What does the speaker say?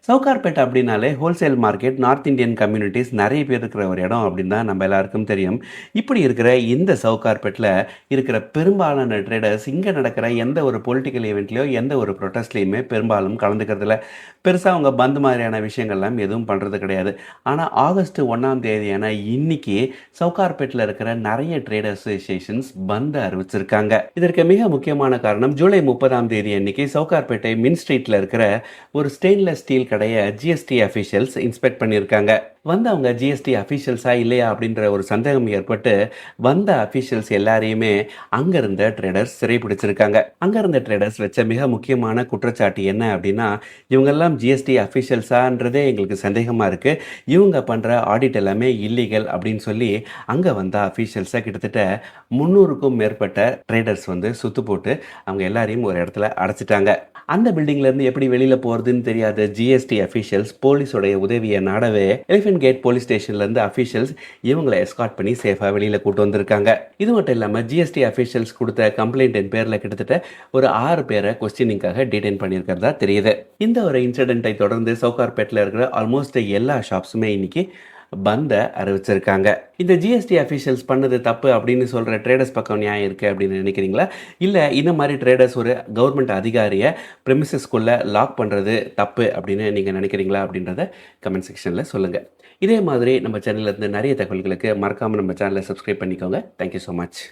சவுகார்பேட் அப்படின்னாலே wholesale market, north Indian communities நெறைய பேர் இருக்கிற ஒரு இடம் அப்படின்னு தான் நம்ம எல்லாருக்கும் தெரியும். இப்படி இருக்கிற இந்த சவுகார்பேட்ல இருக்கிற பெரும்பாலான ட்ரேடர்ஸ் இங்க நடக்கிற எந்த ஒரு பொலிட்டிக்கல் ஈவென்ட்லயோ, எந்த ஒரு ப்ரொட்டஸ்ட்லயுமே பெரும்பாலும் கலந்துக்கிறதில்ல. பெருசா அவங்க பந்த் மாதிரியான விஷயங்கள்லாம் எதுவும் பண்றது கிடையாது. ஆனா ஆகஸ்ட் 1ஆம் தேதியான இன்னைக்கு சவுகார்பேட்ல இருக்கிற நெறைய ட்ரேட் அசோசியேஷன்ஸ் பந்த் அறிவிச்சிருக்காங்க. இதற்கு மிக முக்கியமான காரணம் ஜூலை 30ஆம் தேதி அன்னைக்கு சவுகார்பேட்டை மின் ஸ்ட்ரீட்ல இருக்கிற ஒரு ஸ்டெயின்லெஸ் ஸ்டீல் கடைய ஜிஎஸ்டி அஃபிஷியல்ஸ் இன்ஸ்பெக்ட் பண்ணியிருக்காங்க. அவங்க ஜிஎஸ்டி அஃபிஷியல்ஸா இல்லையா அப்படின்ற ஒரு சந்தேகம் ஏற்பட்டு வந்த அஃபிஷியல்ஸ் எல்லாரையுமே அங்க இருந்த ட்ரேடர்ஸ் சிறைபிடிச்சிருக்காங்க. அங்க இருந்த ட்ரேடர்ஸ் வச்ச மிக முக்கியமான குற்றச்சாட்டு என்ன அப்படின்னா, இவங்கெல்லாம் ஜிஎஸ்டி அஃபிஷியல்ஸான்றதே எங்களுக்கு சந்தேகமா இருக்கு. இவங்க பண்ற ஆடிட் எல்லாமே இல்லீகல் அப்படின்னு சொல்லி அங்க வந்த அஃபிஷியல்ஸை கிட்டத்தட்ட 300க்கும் மேற்பட்ட ட்ரேடர்ஸ் சுத்து போட்டு அவங்க எல்லாரையும் ஒரு இடத்துல அடைச்சிட்டாங்க. அந்த பில்டிங்ல இருந்து எப்படி வெளியில போறதுன்னு தெரியாத ஜிஎஸ்டி அஃபிஷியல்ஸ் போலீஸோடைய உதவியை நாடவே எலிஃபென்ட் கேட் போலீஸ் ஸ்டேஷன்ல இருந்து அஃபிஷியல்ஸ் இவங்களை எஸ்கார்ட் பண்ணி சேஃபா வெளியில கூட்டு வந்திருக்காங்க. இது மட்டும் இல்லாம ஜிஎஸ்டி அஃபிஷியல்ஸ் கொடுத்த கம்ப்ளைண்ட் பேர்ல கிட்டத்தட்ட ஒரு 6 பேரை கொஸ்டினிங்காக டீடைன் பண்ணியிருக்கிறதா தெரியுது. இந்த ஒரு இன்சிடென்ட்டை தொடர்ந்து சவுகார்பேட்ல இருக்கிற ஆல்மோஸ்ட் எல்லா ஷாப்ஸுமே இன்னைக்கு பந்த அறிவிச்சிருக்காங்க. இந்த ஜிஎஸ்டி அஃபிஷியல்ஸ் பண்ணது தப்பு அப்படின்னு சொல்ற ட்ரேடர்ஸ் பக்கம் நியாயம் இருக்கு அப்படின்னு நினைக்கிறீங்களா? இல்ல இந்த மாதிரி ட்ரேடர்ஸ் ஒரு கவர்மெண்ட் அதிகாரியை பிரெமிசஸ்குள்ள லாக் பண்றது தப்பு அப்படின்னு நீங்க நினைக்கிறீங்களா அப்படின்றத கமெண்ட் செக்ஷன்ல சொல்லுங்க. இதே மாதிரி நம்ம சேனல்ல இருந்து நிறைய தகவல்களுக்கு மறக்காம நம்ம சேனலை சப்ஸ்கிரைப் பண்ணிக்கோங்க. Thank you so much.